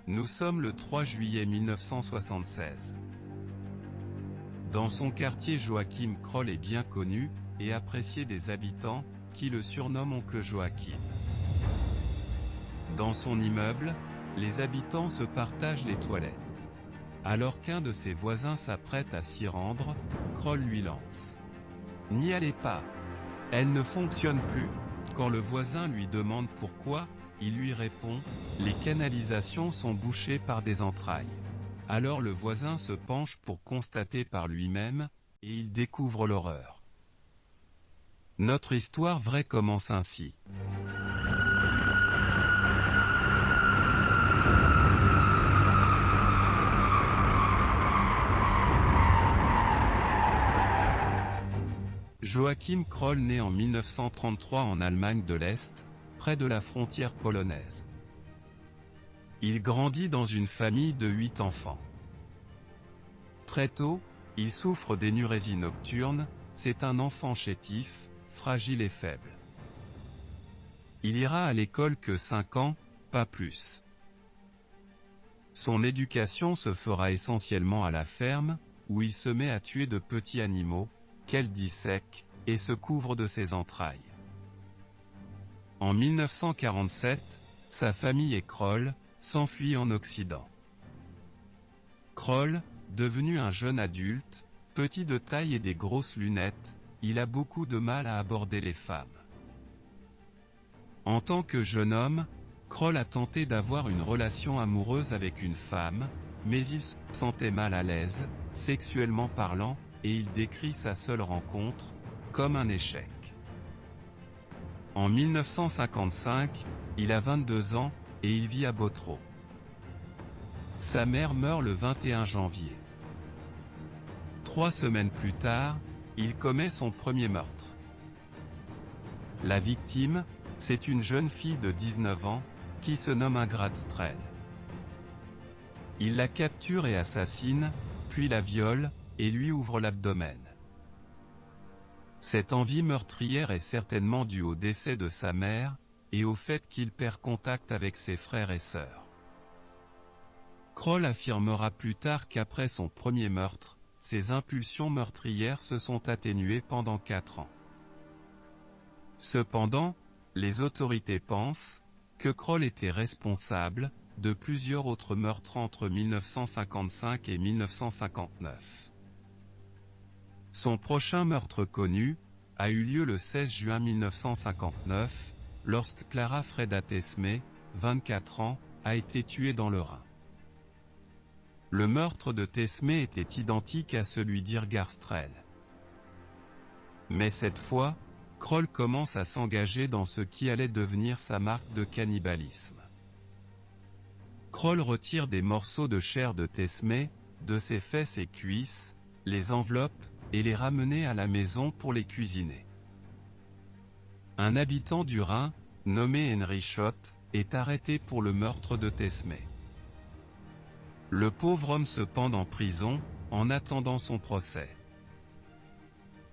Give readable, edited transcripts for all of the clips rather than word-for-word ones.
Nous sommes le 3 juillet 1976. Dans son quartier, Joachim Kroll est bien connu, et apprécié des habitants, qui le surnomment Oncle Joachim. Dans son immeuble, les habitants se partagent les toilettes. Alors qu'un de ses voisins s'apprête à s'y rendre, Kroll lui lance « N'y allez pas! Elle ne fonctionne plus !» Quand le voisin lui demande pourquoi, il lui répond « Les canalisations sont bouchées par des entrailles ». Alors le voisin se penche pour constater par lui-même, et il découvre l'horreur. Notre histoire vraie commence ainsi. Joachim Kroll naît en 1933 en Allemagne de l'Est, près de la frontière polonaise. Il grandit dans une famille de 8 enfants. Très tôt, il souffre d'énurésie nocturne, c'est un enfant chétif, fragile et faible. Il ira à l'école que 5 ans, pas plus. Son éducation se fera essentiellement à la ferme, où il se met à tuer de petits animaux, qu'elle dissèque, et se couvre de ses entrailles. En 1947, sa famille et Kroll s'enfuient en Occident. Kroll, devenu un jeune adulte, petit de taille et des grosses lunettes, il a beaucoup de mal à aborder les femmes. En tant que jeune homme, Kroll a tenté d'avoir une relation amoureuse avec une femme, mais il se sentait mal à l'aise, sexuellement parlant, et il décrit sa seule rencontre comme un échec. En 1955, il a 22 ans, et il vit à Bottrop. Sa mère meurt le 21 janvier. 3 semaines plus tard, il commet son premier meurtre. La victime, c'est une jeune fille de 19 ans, qui se nomme Ingrid Strell. Il la capture et assassine, puis la viole, et lui ouvre l'abdomen. Cette envie meurtrière est certainement due au décès de sa mère, et au fait qu'il perd contact avec ses frères et sœurs. Kroll affirmera plus tard qu'après son premier meurtre, ses impulsions meurtrières se sont atténuées pendant 4 ans. Cependant, les autorités pensent que Kroll était responsable de plusieurs autres meurtres entre 1955 et 1959. Son prochain meurtre connu a eu lieu le 16 juin 1959, lorsque Clara Freda Tesmé, 24 ans, a été tuée dans le Rhin. Le meurtre de Tesmé était identique à celui d'Irgar Strell. Mais cette fois, Kroll commence à s'engager dans ce qui allait devenir sa marque de cannibalisme. Kroll retire des morceaux de chair de Tesmé, de ses fesses et cuisses, les enveloppe, et les ramener à la maison pour les cuisiner. Un habitant du Rhin, nommé Henry Schott, est arrêté pour le meurtre de Tesmé. Le pauvre homme se pend en prison, en attendant son procès.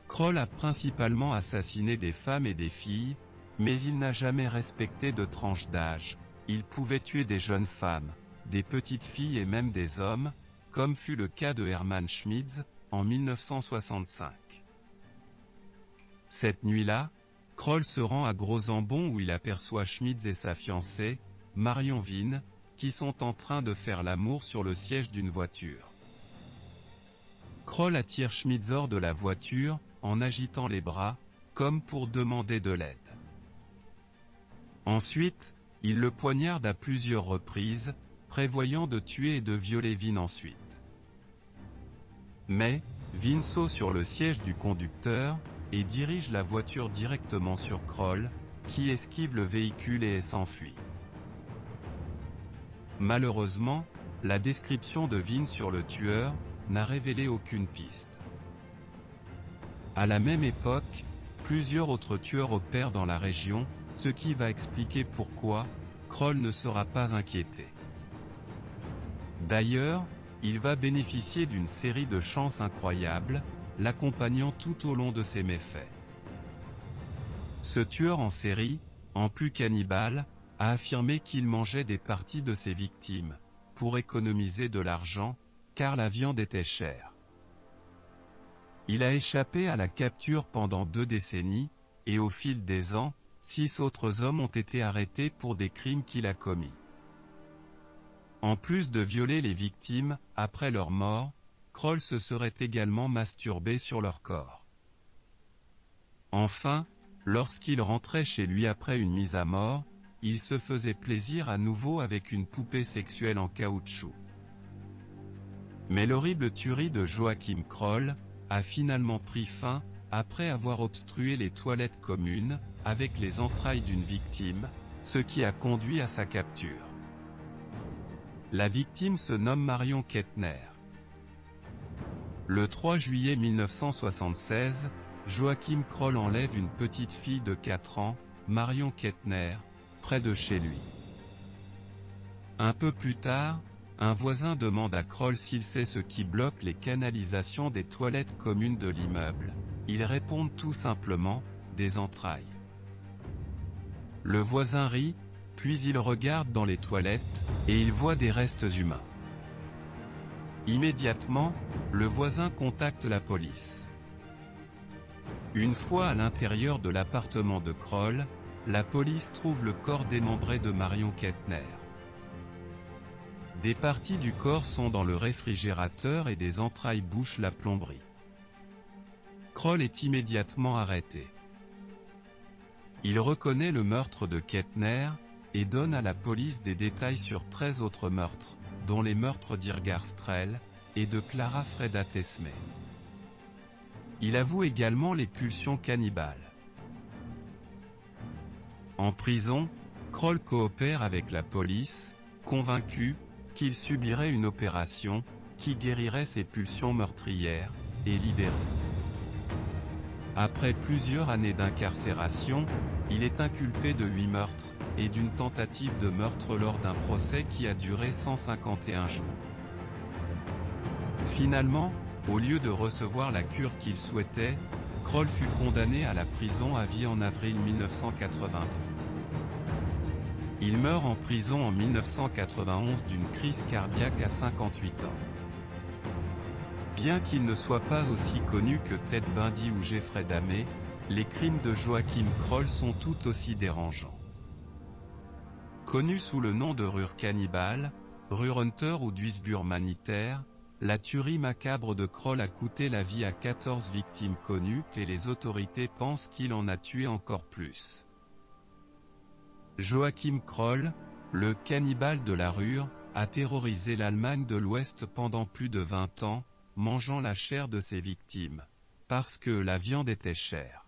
Kroll a principalement assassiné des femmes et des filles, mais il n'a jamais respecté de tranche d'âge. Il pouvait tuer des jeunes femmes, des petites filles et même des hommes, comme fut le cas de Hermann Schmitz, en 1965. Cette nuit-là, Kroll se rend à Gros-Ambon où il aperçoit Schmitz et sa fiancée, Marion Vine, qui sont en train de faire l'amour sur le siège d'une voiture. Kroll attire Schmitz hors de la voiture, en agitant les bras, comme pour demander de l'aide. Ensuite, il le poignarde à plusieurs reprises, prévoyant de tuer et de violer Vine ensuite. Mais, Vine saute sur le siège du conducteur, et dirige la voiture directement sur Kroll, qui esquive le véhicule et s'enfuit. Malheureusement, la description de Vine sur le tueur n'a révélé aucune piste. À la même époque, plusieurs autres tueurs opèrent dans la région, ce qui va expliquer pourquoi Kroll ne sera pas inquiété. D'ailleurs, il va bénéficier d'une série de chances incroyables, l'accompagnant tout au long de ses méfaits. Ce tueur en série, en plus cannibale, a affirmé qu'il mangeait des parties de ses victimes, pour économiser de l'argent, car la viande était chère. Il a échappé à la capture pendant 2 décennies, et au fil des ans, 6 autres hommes ont été arrêtés pour des crimes qu'il a commis. En plus de violer les victimes, après leur mort, Kroll se serait également masturbé sur leur corps. Enfin, lorsqu'il rentrait chez lui après une mise à mort, il se faisait plaisir à nouveau avec une poupée sexuelle en caoutchouc. Mais l'horrible tuerie de Joachim Kroll a finalement pris fin, après avoir obstrué les toilettes communes, avec les entrailles d'une victime, ce qui a conduit à sa capture. La victime se nomme Marion Kettner. Le 3 juillet 1976, Joachim Kroll enlève une petite fille de 4 ans, Marion Kettner, près de chez lui. Un peu plus tard, un voisin demande à Kroll s'il sait ce qui bloque les canalisations des toilettes communes de l'immeuble. Il répond tout simplement, des entrailles. Le voisin rit, puis il regarde dans les toilettes, et il voit des restes humains. Immédiatement, le voisin contacte la police. Une fois à l'intérieur de l'appartement de Kroll, la police trouve le corps démembré de Marion Kettner. Des parties du corps sont dans le réfrigérateur et des entrailles bouchent la plomberie. Kroll est immédiatement arrêté. Il reconnaît le meurtre de Kettner, et donne à la police des détails sur 13 autres meurtres, dont les meurtres d'Irgar Strell, et de Clara Freda Tesme. Il avoue également les pulsions cannibales. En prison, Kroll coopère avec la police, convaincu qu'il subirait une opération, qui guérirait ses pulsions meurtrières, et libéré. Après plusieurs années d'incarcération, il est inculpé de 8 meurtres, et d'une tentative de meurtre lors d'un procès qui a duré 151 jours. Finalement, au lieu de recevoir la cure qu'il souhaitait, Kroll fut condamné à la prison à vie en avril 1982. Il meurt en prison en 1991 d'une crise cardiaque à 58 ans. Bien qu'il ne soit pas aussi connu que Ted Bundy ou Jeffrey Dahmer, les crimes de Joachim Kroll sont tout aussi dérangeants. Connu sous le nom de Ruhr Cannibal, Ruhr Hunter ou Duisburg-Humanitaire, la tuerie macabre de Kroll a coûté la vie à 14 victimes connues, et les autorités pensent qu'il en a tué encore plus. Joachim Kroll, le cannibale de la Ruhr, a terrorisé l'Allemagne de l'Ouest pendant plus de 20 ans, mangeant la chair de ses victimes, parce que la viande était chère.